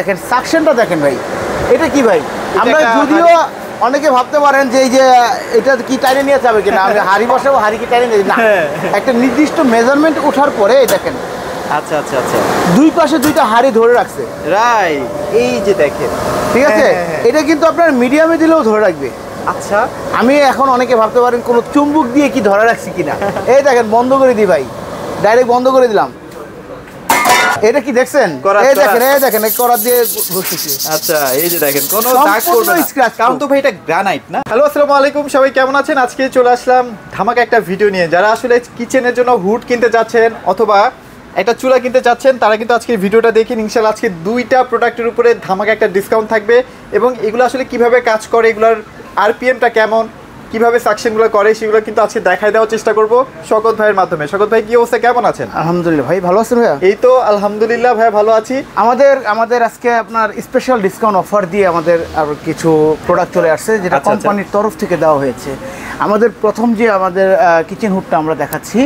দেখেন সাকশনটা দেখেন ভাই, এটা কি ভাই? আমরা যদিও অনেকে ভাবতে পারেন যে এই যে এটা কি টাইনে নিয়ে যাবে কিনা, আমি হাড়ি বসাবো, হাড়ি কি টাইনে নিয়ে না, একটা নির্দিষ্ট মেজারমেন্ট ওঠার পরে দেখেন। আচ্ছা আচ্ছা আচ্ছা, দুই পাশে দুইটা হাড়ি ধরে রাখছে, রাইট। এই যে দেখেন, ঠিক আছে, এটা কিন্তু আপনার মিডিয়ামে দিলেও ধরে রাখবে। আচ্ছা, আমি এখন অনেকে ভাবতে পারেন কোনো চুম্বক দিয়ে কি ধরে রাখছি কিনা, এই দেখেন বন্ধ করে দিই ভাই, ডাইরেক্ট বন্ধ করে দিলাম। এটা কি দেখছেন? এই দেখেন, এই দেখেন করাত দিয়ে ঘষতেছি। আচ্ছা, এই যে দেখেন কোনো দাগ পড়বে না, কারণ তো ভাই এটা গ্রানাইট না। হ্যালো, আসসালামু আলাইকুম, সবাই কেমন আছেন? আজকে চলে আসলাম ধামাকা একটা ভিডিও নিয়ে। যারা আসলে কিচেনের জন্য হুড কিনতে যাচ্ছেন অথবা একটা চুলা কিনতে চাচ্ছেন, তারা কিন্তু আজকে ভিডিওটা দেখেন। ইনশাআল্লাহ আজকে দুইটা প্রোডাক্টের উপরে ধামাকা একটা ডিসকাউন্ট থাকবে, এবং এগুলো আসলে কিভাবে কাজ করে, এগুলোর আরপিএমটা কেমন, কিভাবে সাকশনগুলো করে, সেগুলো কিন্তু আজকে দেখাই দেওয়ার চেষ্টা করব শওকত ভাইয়ের মাধ্যমে। শওকত ভাই, কি অবস্থা, কেমন আছেন? আলহামদুলিল্লাহ ভাই, ভালো আছেন ভাইয়া? এই তো আলহামদুলিল্লাহ ভাই, ভালো আছি। আমাদের আজকে আপনার স্পেশাল ডিসকাউন্ট অফার দিয়ে আমাদের আর কিছু প্রোডাক্ট চলে আসছে, যেটা কোম্পানির তরফ থেকে দেওয়া হয়েছে। আমাদের প্রথম যে আমাদের কিচেন হুডটা আমরা দেখাচ্ছি,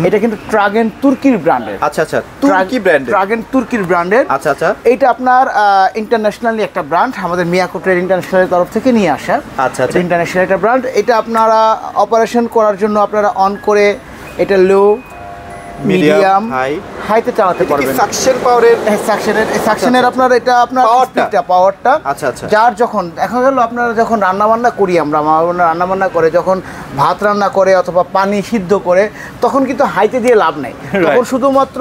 এটা কিন্তু ট্রাগেন তুর্কির ব্র্যান্ডের। আচ্ছা আচ্ছা, তুর্কি ব্র্যান্ডের, ট্রাগেন তুর্কির ব্র্যান্ডের। আচ্ছা আচ্ছা, এটা আপনার ইন্টারন্যাশনালি একটা ব্র্যান্ড, আমাদের মিয়াকোটের ইন্টারন্যাশনাল তরফ থেকে নিয়ে আসা। আচ্ছা আচ্ছা, ইন্টারন্যাশনাল একটা ব্র্যান্ড। এটা আপনারা অপারেশন করার জন্য আপনারা অন করে এটা লো, মিডিয়াম, হাইতে চালাতে পারবেন। সাকশন পাওয়ারের, সাকশনের আপনার এটা আপনার পাওয়ারটা। আচ্ছা আচ্ছা, যার যখন দেখা গেল আপনারা যখন রান্নাবান্না করি, আমরা রান্নাবান্না করে যখন ভাত রান্না করে অথবা পানি সিদ্ধ করে, তখন কিন্তু হাইতে দিয়ে লাভ নেই। তখন শুধুমাত্র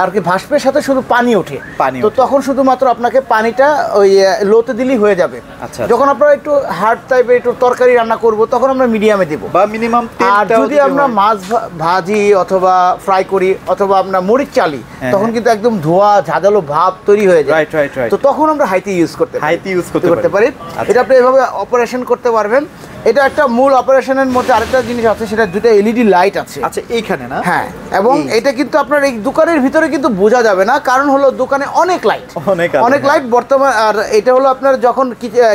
আর কি ভাস্পের সাথে শুধু পানি ওঠে, তো তখন শুধুমাত্র আপনাকে পানিটা ওই লোতে দিলেই হয়ে যাবে। আচ্ছা, যখন আপনারা একটু হার্ড টাইপের একটু তরকারি রান্না করব, তখন আমরা মিডিয়ামে দেব বা মিনিমাম। আর যদি আমরা মাছ ভাজি অথবা ফ্রাই করি অথবা আমরা মরিচ চালি, তখন কিন্তু একদম ধোয়া ঝাঁঝালো ভাব তৈরি হয়ে যায়। তো তখন আমরা হাইতে ইউজ করতে পারি। এটা আপনি এভাবে অপারেশন করতে পারবেন। এটা একটা মূল অপারেশনের মধ্যে আরেকটা জিনিস আছে, সেটা দুটো এলইডি লাইট আছে। আচ্ছা, এইখানে না? হ্যাঁ, এবং এটা কিন্তু আপনার এই দোকানের ভিতরে কিন্তু বোঝা যাবে না, কারণ হলো দোকানে অনেক লাইট বর্তমান। আর এটা হলো আপনার যখন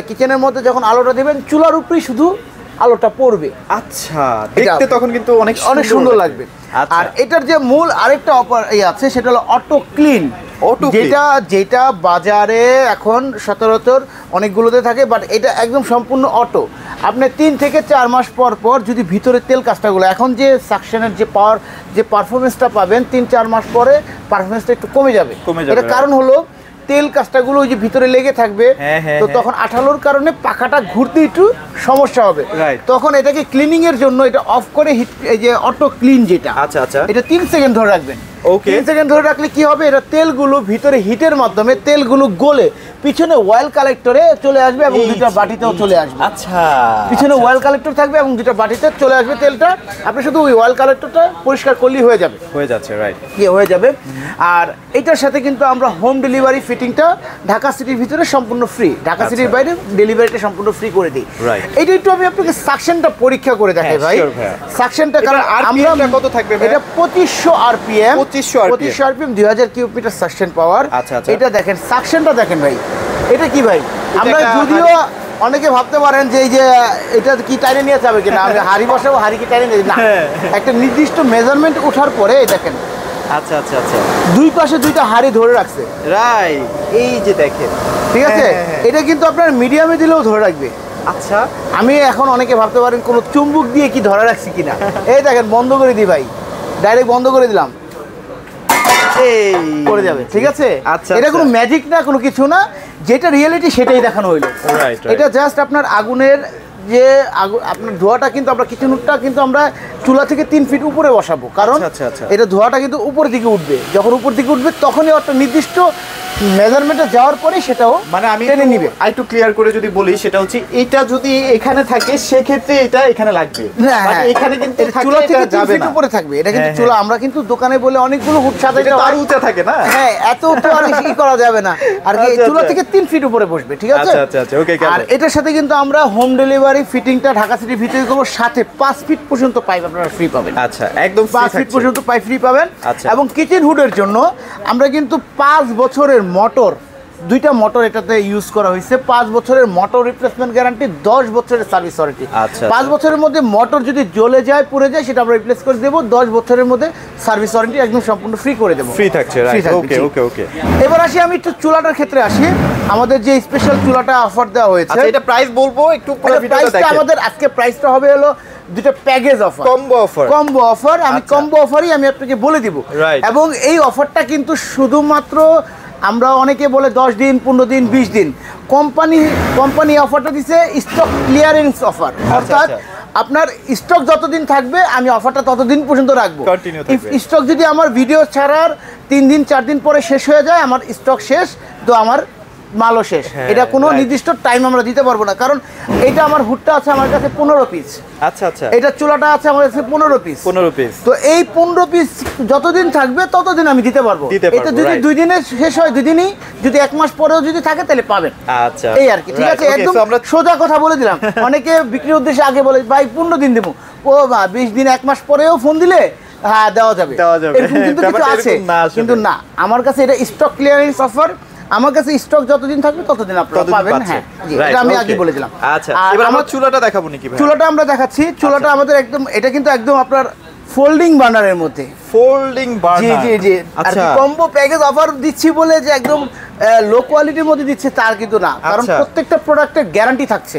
কিচেনের মধ্যে যখন আলোটা দিবেন, চুলার উপরেই শুধু আলোটা পড়বে। আচ্ছা, দেখতে তখন কিন্তু অনেক সুন্দর লাগবে। আর এটার যে মূল আরেকটা আছে, সেটা হলো অটো ক্লিন, যেটা বাজারে এখন সচরাচর অনেকগুলোতে থাকে, বাট এটা একদম সম্পূর্ণ অটো। আপনি 3 থেকে 4 মাস পর পর যদি ভিতরে তেল কাজটাগুলো, এখন যে সাকশনের যে পাওয়ার, যে পারফরমেন্সটা পাবেন 3-4 মাস পরে পারফরমেন্সটা একটু কমে যাবে। এটা কারণ হলো তেল কাজটাগুলো ওই যে ভিতরে লেগে থাকবে, তো তখন আঠালোর কারণে পাখাটা ঘুরতে একটু সমস্যা হবে। তখন এটাকে ক্লিনিং এর জন্য এটা অফ করে এই যে অটো ক্লিন যেটা, আচ্ছা আচ্ছা, এটা 3 সেকেন্ড ধরে রাখবেন। 3 সেকেন্ড ধরে রাখলে কি হবে, এটা তেলগুলো ভিতরে হিটের মাধ্যমে তেলগুলো গলে পিছনে অয়েল কালেক্টরে চলে আসবে এবং দুটো বাটিতেও চলে আসবে। আচ্ছা, পিছনে অয়েল কালেক্টর থাকবে এবং দুটো বাটিতে চলে আসবে তেলটা। আপনি শুধু ওই অয়েল কালেক্টরটা পরিষ্কার করলেই হয়ে যাবে, রাইট, হয়ে যাবে। আর এটার সাথে কিন্তু আমরা হোম ডেলিভারি ফিটিংটা ঢাকা সিটির ভিতরে সম্পূর্ণ ফ্রি, ঢাকা সিটির বাইরে ডেলিভারিটা সম্পূর্ণ ফ্রি করে দিই। এইটা একটু আমি আপনাকে সাকশনটা পরীক্ষা করে দেখাই ভাই। সাকশনটা কারণ আমরা কত থাকবে? এটা 2500 RPM, 2500 RPM, 2000 cube metre suction power. এটা দেখেন সাকশনটা দেখেন ভাই, এটা কি ভাই? আমরা যদিও অনেকে ভাবতে পারেন যে এই যে এটা কি টাইনে নিয়ে যাবে কিনা, আমি হাড়ি বসাবো, হাড়ি কি টাইনে নিয়ে না, একটা নির্দিষ্ট মেজারমেন্ট ওঠার পরে দেখেন। আচ্ছা আচ্ছা আচ্ছা, দুই পাশে দুইটা হাড়ি ধরে রাখছে, রাইট। এই যে দেখেন, ঠিক আছে, এটা কিন্তু আপনার মিডিয়ামে দিলেও ধরে রাখবে। আচ্ছা, আমি এখন অনেকে ভাবতে পারেন কোনো চুম্বক দিয়ে কি ধরে রাখছি কিনা, এই দেখেন বন্ধ করে দিই ভাই, ডাইরেক্ট বন্ধ করে দিলাম, করে যাবে, ঠিক আছে। এটা কোনো ম্যাজিক না, কোনো কিছু না, যেটা রিয়েলিটি সেটাই দেখানো হইলো। এটা জাস্ট আপনার আগুনের যে আপনার ধোঁয়াটা কিন্তু আমরা কিচেন হুডটা কিন্তু আমরা চুলা থেকে 3 ফিট উপরে বসাবো, কারণ এটা ধোঁয়াটা কিন্তু উপরের দিকে উঠবে। যখন উপর দিকে উঠবে তখনই একটা নির্দিষ্ট মেজারমেন্টে যাওয়ার পরে সেটাও মানে আমি টেনে নিবে। একটু ক্লিয়ার করে যদি বলি, সেটা হচ্ছে এটা যদি এখানে থাকে সেক্ষেত্রে এটা এখানে লাগবে, এখানে কিন্তু চুলা থেকে 3 ফিট উপরে থাকবে। এটা কিন্তু চুলা, আমরা কিন্তু দোকানে বলে অনেকগুলো হুড সাজাইতে আর উঁচা থাকে না, হ্যাঁ, এত তো আর কি করা যাবে না, আর কি চুলা থেকে 3 ফিট উপরে বসবে, ঠিক আছে। আচ্ছা আচ্ছা, ওকে। আর এটার সাথে কিন্তু আমরা হোম ডেলিভারি ফিটিংটা ঢাকা সিটির ভিতরে করব, সাথে 5 ফিট পর্যন্ত পাইপ আপনারা ফ্রি পাবেন। আচ্ছা, একদম 5 ফিট পর্যন্ত পাইপ ফ্রি পাবেন। এবং কিচেন হুডের জন্য আমরা কিন্তু 5 বছরের মোটর দুইটা মোটর এটাতে ইউজ করা হয়েছে। 5 বছরের মোটর রিপ্লেসমেন্ট গ্যারান্টি, 10 বছরের সার্ভিস ওয়ারেন্টি। আচ্ছা, 5 বছরের মধ্যে মোটর যদি জ্বলে যায়, পুড়ে যায়, সেটা আমরা রিপ্লেস করে দেবো। 10 বছরের মধ্যে সার্ভিস ওয়ারেন্টি একদম সম্পূর্ণ ফ্রি করে দেবো। ফ্রি থাকছে, রাইট। ওকে ওকে ওকে। এবার আসি আমি একটু চুলাটার ক্ষেত্রে আসি। আমাদের যে স্পেশাল চুলাটা অফার দেওয়া হয়েছে, আচ্ছা এটা প্রাইস বলবো একটু পুরো ভিডিওটা দেখেন। আমাদের আজকে প্রাইসটা হবে হলো দুটো প্যাকেজ অফার, কম্বো অফার। আমি কম্বো অফারই আমি আপনাকে বলে দিব। এবং এই অফারটা কিন্তু শুধুমাত্র আমরা অনেকে বলে 10 দিন, 15 দিন, 20 দিন। কোম্পানি অফারটা দিচ্ছে স্টক ক্লিয়ারেন্স অফার, অর্থাৎ আপনার স্টক যতদিন থাকবে আমি অফারটা ততদিন পর্যন্ত রাখবো। স্টক যদি আমার ভিডিও ছাড়ার 3 দিন 4 দিন পরে শেষ হয়ে যায়, আমার স্টক শেষ, তো আমার মালও শেষ। এটা কোনো নির্দিষ্ট টাইম আমরা দিতে পারবো না, কারণ এটা আমার হুডটা আছে আমার কাছে 15 পিস। আচ্ছা আচ্ছা, এটা চুলাটা আছে আমার কাছে 15 পিস। 15 পিস, তো এই 15 পিস যতদিন থাকবে ততদিন আমি দিতে পারবো। এটা যদি 2 দিনে শেষ হয় 2 দিনই, যদি 1 মাস পরেও যদি থাকে তাহলে পাবেন। আচ্ছা, এই আর কি, ঠিক আছে। একদম সোজা কথা বলে দিলাম। অনেকে বিক্রির উদ্দেশ্যে আগে বলে ভাই 15 দিন দেবো, ও 20 দিন 1 মাস পরেও ফোন দিলে হ্যাঁ দেওয়া যাবে, এরকম কিন্তু কিছু আছে। কিন্তু না, আমার কাছে এটা স্টক ক্লিয়ারেন্স অফার। আমার কাছে স্টক যতদিন থাকবে ততদিন আপনারা পাবেন। হ্যাঁ, এটা আমি আগে বলে দিলাম। আচ্ছা, এবার আমরা চুলাটা দেখাবো নাকি ভাই? চুলাটা আমরা দেখাচ্ছি। চুলাটা আমাদের একদম, এটা কিন্তু একদম আপনার ফোল্ডিং বার্নারের মধ্যে। ফোল্ডিং বার্নার, জি জি জি। আচ্ছা, কম্বো প্যাকেজ অফার দিচ্ছি বলে যে একদম লো কোয়ালিটির মধ্যে দিচ্ছে তার কিন্তু না, কারণ প্রত্যেকটা প্রোডাক্টের গ্যারান্টি থাকছে।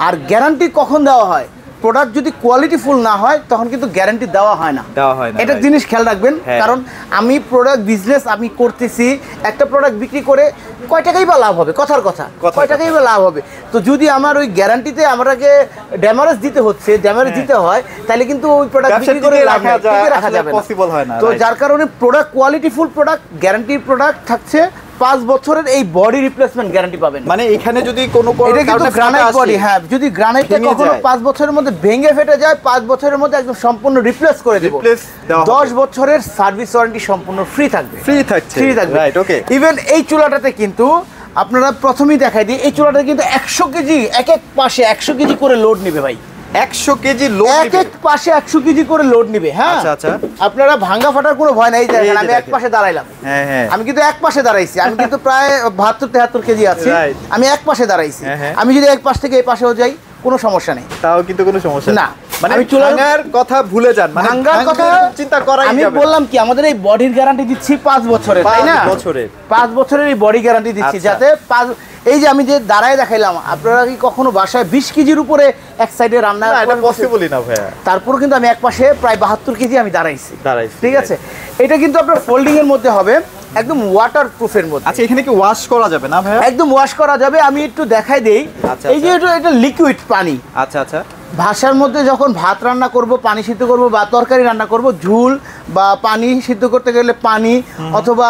আর গ্যারান্টি কখন দেওয়া হয়? প্রোডাক্ট যদি কোয়ালিটি ফুল না হয় তখন কিন্তু গ্যারান্টি দেওয়া হয় না। এটা জিনিস খেয়াল রাখবেন, কারণ আমি প্রোডাক্ট বিজনেস আমি করতেছি, একটা প্রোডাক্ট বিক্রি করে কয় টাকাই বা লাভ হবে? কথার কথা, কয় টাকাই বা লাভ হবে? তো যদি আমার ওই গ্যারান্টিতে আমাকে ড্যামারেজ দিতে হচ্ছে, ড্যামারেজ দিতে হয়, তাহলে কিন্তু ওই প্রোডাক্ট বিক্রি করে রাখা যাবে না। তো যার কারণে প্রোডাক্ট কোয়ালিটি ফুল প্রোডাক্ট, গ্যারান্টির প্রোডাক্ট থাকছে। 5 বছরের এই বডি রিপ্লেসমেন্ট গ্যারান্টি পাবেন। মানে এখানে যদি কোনো এটা কিন্তু গ্রানাইট বডি, হ্যাঁ, যদি গ্রানাইটটা কখনো 5 বছরের মধ্যে ভেঙে ফেটে যায়, 5 বছরের মধ্যে একদম সম্পূর্ণ রিপ্লেস করে দেব। 10 বছরের সার্ভিস ওয়ারেন্টি সম্পূর্ণ ফ্রি থাকবে। ফ্রি থাকবে, রাইট। ওকে। ইভেন এই চুলাটাতে কিন্তু আপনারা প্রথমেই দেখাই দিই, এই চুলাটা কিন্তু 100 কেজি, এক পাশে 100 কেজি করে লোড নেবে ভাই। 100 কেজি লোড, এক পাশে 100 কেজি করে লোড নিবে। হ্যাঁ, আচ্ছা আচ্ছা, আপনারা ভাঙা ফাটার কোনো ভয় নাই। দেখেন আমি এক পাশে দাঁড়াইলাম। হ্যাঁ হ্যাঁ, আমি কিন্তু এক পাশে দাঁড়াইছি। আমি কিন্তু প্রায় 72-73 কেজি আছি, আমি এক পাশে দাঁড়াইছি। আমি যদি এক পাশ থেকে এই পাশেও যাই কোনো সমস্যা নেই, তাও কিন্তু কোনো সমস্যা না। মানে আমি চুলার কথা ভুলে যান, মানে ভাঙার কথা চিন্তা করাই যাবে। আমি বললাম কি, আমাদের এই বডির গ্যারান্টি দিচ্ছি 5 বছরের, তাই না? 5 বছরের এই বডি গ্যারান্টি দিচ্ছি, যাতে এই যে আমি যে দাঁড়ায় দেখাইলাম, আপনারা কি কখনো বাসায় 20 কেজির উপরে এক সাইডে রান্না করা পসিবলই না ভাইয়া? তারপর কিন্তু আমি এক পাশে প্রায় 72 কেজি আমি দাঁড়াইছি, ঠিক আছে। এটা কিন্তু আপনার ফোল্ডিং এর মধ্যে হবে, একদম ওয়াটার প্রুফের মধ্যে। আচ্ছা, এখানে কি ওয়াশ করা যাবে না ভাইয়া? একদম ওয়াশ করা যাবে। আমি একটু দেখাই দেই। এই যে এটা লিকুইড পানি। আচ্ছা আচ্ছা, ভাষার মধ্যে যখন ভাত রান্না করব, পানি সিদ্ধ করব, বা তরকারি রান্না করব, ঝুল বা পানি সিদ্ধ করতে গেলে পানি অথবা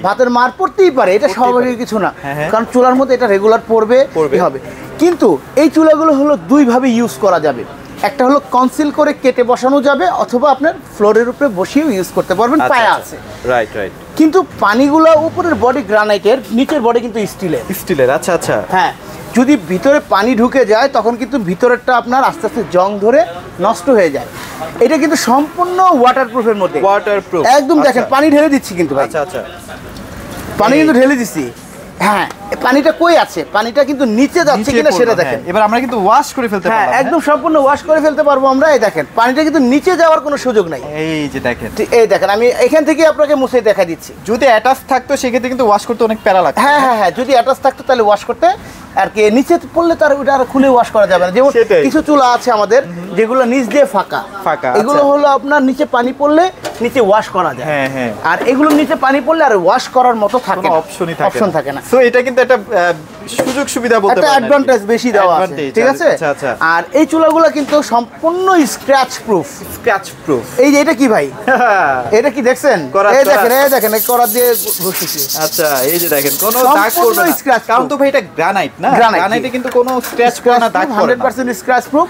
ভাতের মার পড়তেই পারে, এটা স্বাভাবিক কিছু না, কারণ চুলার মধ্যে এটা রেগুলার পড়বে হবে। কিন্তু এই চুলাগুলো হলো 2 ভাবে ইউজ করা যাবে। একটা হলো কনসিল করে কেটে বসানো যাবে, অথবা আপনার ফ্লোরের উপরে বসিয়েও ইউজ করতে পারবেন, পায়া আছে। Right right. কিন্তু পানিগুলো উপরের বডি গ্রানাইটের, নিচের বডি কিন্তু স্টিলের। আচ্ছা আচ্ছা, হ্যাঁ। যদি ভিতরে পানি ঢুকে যায় তখন কিন্তু ভিতরেরটা আপনার আস্তে আস্তে জং ধরে নষ্ট হয়ে যায়। এটা কিন্তু সম্পূর্ণ ওয়াটারপ্রুফের মধ্যে, ওয়াটারপ্রুফ একদম। দেখেন পানি ঢেলে দিচ্ছি কিন্তু ভাই। আচ্ছা আচ্ছা, পানি কিন্তু ঢেলে দিচ্ছি। হ্যাঁ, পানিটা কই আছে, পানিটা কিন্তু নিচে যাচ্ছে কিনা সেটা দেখেন। এবার আমরা কিন্তু ওয়াশ করে ফেলতে পারবো। হ্যাঁ, একদম সম্পূর্ণ ওয়াশ করে ফেলতে পারবো আমরা। এই দেখেন পানিটা কিন্তু নিচে যাওয়ার কোনো সুযোগ নাই। এই যে দেখেন, এই দেখেন, আমি এখান থেকে আপনাকে মুছে দেখা দিচ্ছি। যদি অ্যাটাচ থাকতো সেক্ষেত্রে কিন্তু ওয়াশ করতে অনেক প্যারা লাগতো। হ্যাঁ হ্যাঁ হ্যাঁ, যদি অ্যাটাচ থাকতো তাহলে ওয়াশ করতে আর কি, নিচে পড়লে তার ওটা আর খুলে ওয়াশ করা যাবে না। যেমন কিছু চুলা আছে আমাদের যেগুলো নিচ দিয়ে ফাঁকা, এগুলো হলো আপনার নিচে পানি পড়লে নিচে ওয়াশ করা যায়। হ্যাঁ হ্যাঁ, আর এগুলো নিচে পানি পড়লে আর ওয়াশ করার মতো থাকে না, অপশন থাকে না। সো এটা কিন্তু একটা সুযোগ সুবিধা বলতে পারেন, একটা অ্যাডভান্টেজ বেশি দেওয়া আছে, ঠিক আছে। আর এই চুলাগুলো কিন্তু সম্পূর্ণ স্ক্র্যাচ প্রুফ। এই যে এটা কি ভাই, এটা কি দেখছেন? এই দেখেন, এই দেখেন করার দিয়ে ঘষতেছি। আচ্ছা, এই যে দেখেন কোনো দাগ পড়বে না, কারণ তো ভাই এটা গ্রানাইট না, গ্রানাইটে কিন্তু কোনো স্ক্র্যাচ পড়ে না, দাগ পড়ে না, 100% স্ক্র্যাচ প্রুফ।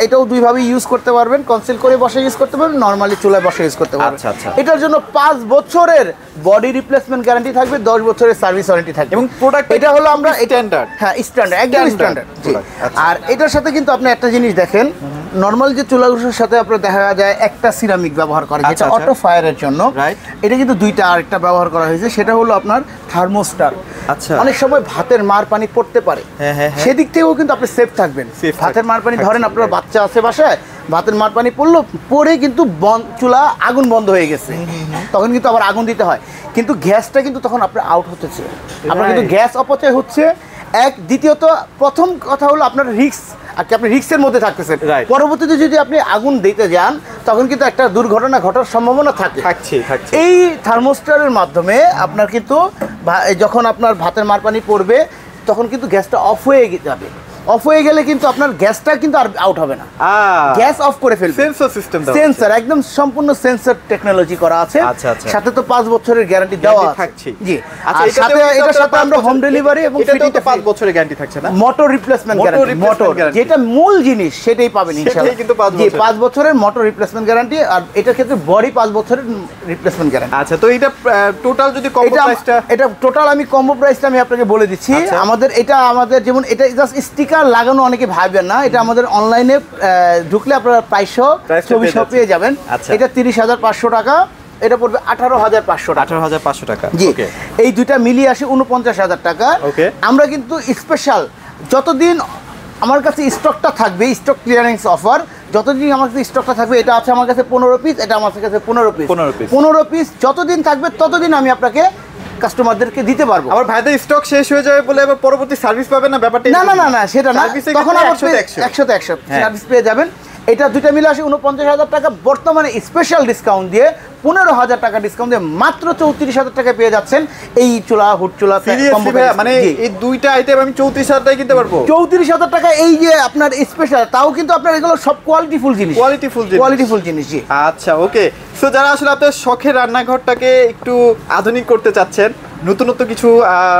এটাও 2 ভাবে ইউজ করতে পারবেন, কনসিল করে বসে ইউজ করতে পারবেন, নরমালি চুলায় বসে ইউজ করতে পারবেন। এটার জন্য 5 বছরের বডি রিপ্লেসমেন্ট গ্যারান্টি থাকবে, 10 বছরের সার্ভিস ওয়ারেন্টি থাকবে। এবং প্রোডাক্ট এটা হলো আমরা স্ট্যান্ডার্ড, হ্যাঁ স্ট্যান্ডার্ড, একদম স্ট্যান্ডার্ড। আর এটার সাথে কিন্তু আপনি একটা জিনিস দেখেন, নরমাল যে চুলাগুলোর সাথে আপনার দেখা যায় একটা সিরামিক ব্যবহার করে, যেটা আচ্ছা। অটো ফায়ারের জন্য। রাইট। এটা কিন্তু দুইটা আরেকটা ব্যবহার করা হয়েছে, সেটা হলো আপনার থার্মোস্টার। আচ্ছা। অনেক সময় ভাতের মার পানি পড়তে পারে, হ্যাঁ। সেদিক থেকেও কিন্তু আপনি সেফ থাকবেন। ভাতের মার পানি ধরেন আপনার বাচ্চা আছে বাসায়, ভাতের মার পানি পড়লো, পরে কিন্তু চুলা আগুন বন্ধ হয়ে গেছে, তখন কিন্তু আবার আগুন দিতে হয়, কিন্তু গ্যাসটা কিন্তু তখন আপনার আউট হতেছে, আপনার কিন্তু গ্যাস অপচয় হচ্ছে। দ্বিতীয়ত প্রথম কথা হলো আপনার রিস্ক, আর কি আপনি রিস্কের মধ্যে থাকতেছেন। পরবর্তীতে যদি আপনি আগুন দিতে যান তখন কিন্তু একটা দুর্ঘটনা ঘটার সম্ভাবনা থাকে। এই থার্মোস্টারের মাধ্যমে আপনার কিন্তু যখন আপনার ভাতের মার পানি পড়বে তখন কিন্তু গ্যাসটা অফ হয়ে যাবে। অফ হয়ে গেলে কিন্তু আপনার গ্যাসটা কিন্তু আর আউট হবে না, গ্যাস অফ করে ফেলবে। সেন্সর সিস্টেম, সেন্সর একদম সম্পূর্ণ সেন্সর টেকনোলজি করা আছে। সাথে তো 5 বছরের গ্যারান্টি দেওয়া আছে। জি, আচ্ছা, সাথে এটার সাথে আমরা হোম ডেলিভারি এবং ফিটিং তো 5 বছরের গ্যারান্টি থাকছে না? মোটর রিপ্লেসমেন্ট গ্যারান্টি, মোটর যেটা মূল জিনিস সেটাই পাবেন ইনশাআল্লাহ। সেটাই কিন্তু 5 বছর। জি, 5 বছরের মোটর রিপ্লেসমেন্ট গ্যারান্টি, আর এটার ক্ষেত্রে বডি 5 বছরের রিপ্লেসমেন্ট গ্যারান্টি। আচ্ছা, তো এটা টোটাল যদি কম্বো প্রাইসটা, এটা টোটাল আমি কম্বো প্রাইসটা আমি আপনাকে বলে দিচ্ছি। আমাদের যেমন এটা জাস্ট স্টিকার লাগানো, অনেকে ভাববেন না, এটা আমাদের অনলাইনে ঢুকলে আপনারা প্রাইসও ছবি সব পেয়ে যাবেন। এটা 30,500 টাকা, এটা পড়বে 18,500 টাকা। 18,500 টাকা। জি, এই দুইটা মিলিয়ে আসে 49,000 টাকা। আমরা কিন্তু স্পেশাল যতদিন আমার কাছে স্টকটা থাকবে, স্টক ক্লিয়ারেন্স অফার, যতদিন আমার কাছে স্টকটা থাকবে, এটা আছে আমার কাছে 15 পিস, এটা আমার কাছে 15 পিস যতদিন থাকবে ততদিন আমি আপনাকে কাস্টমারদেরকে দিতে পারবো। আবার ভাইদের স্টক শেষ হয়ে যাবে বলে আবার পরবর্তী সার্ভিস পাবেন না, ব্যাপারটা না, সেটা না, তখন আবার 100 সার্ভিস পেয়ে যাবেন। এটা দুইটা মিলে আসে 49,000 টাকা। বর্তমানে স্পেশাল ডিসকাউন্ট দিয়ে 15,000 টাকা ডিসকাউন্ট দিয়ে মাত্র 34,000 টাকা পেয়ে যাচ্ছেন এই চুলা, হুড চুলা। মানে এই দুইটা আইটেম আমি 34,000 টাকায় কিনতে পারবো? 34,000 টাকা এই যে আপনার স্পেশাল, তাও কিন্তু আপনার এগুলো সব কোয়ালিটিফুল জিনিস। জি, আচ্ছা, ওকে। সো যারা আসলে আপনার শখের রান্নাঘরটাকে একটু আধুনিক করতে চাচ্ছেন, নতুনত্ব কিছু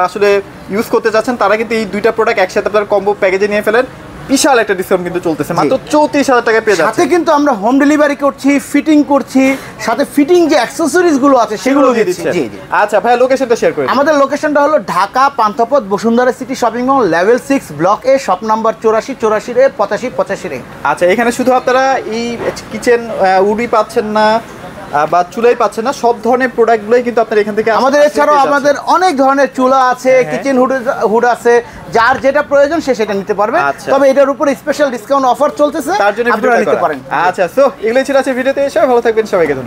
আসলে ইউজ করতে চাচ্ছেন, তারা কিন্তু এই দুইটা প্রোডাক্ট একসাথে আপনার কম্বো প্যাকেজে নিয়ে ফেলেন। বিশাল একটা ডিসকাউন্ট কিন্তু চলতেছে, মাত্র 34,000 টাকা পেয়ে যাচ্ছে। সাথে কিন্তু আমরা হোম ডেলিভারি করছি, ফিটিং করছি, সাথে ফিটিং যে অ্যাকসেসরিজ গুলো আছে সেগুলো দিচ্ছি। জি। আচ্ছা ভাই, লোকেশনটা শেয়ার করুন। আমাদের লোকেশনটা হলো Dhaka Panthapath Bashundhara city shopping mall, level 6, block এ, শপ নাম্বার 84 85 আচ্ছা, এখানে শুধু আপনারা এই কিচেন উডই পাচ্ছেন না বা চুলাই পাচ্ছেন না, সব ধরনের প্রোডাক্টগুলোই কিন্তু আপনারা এখান থেকে আমাদের, এছাড়াও আমাদের অনেক ধরনের চুলা আছে, কিচেন হুড আছে, যার যেটা প্রয়োজন সে সেটা নিতে পারবে। তবে এটার উপরে স্পেশাল ডিসকাউন্ট অফার চলতেছে, তার জন্য আপনারা নিতে পারেন। আচ্ছা, সো এগুলোই ছিল আজকের ভিডিওতে। সবাই ভালো থাকবেন, সবাইকে ধন্যবাদ।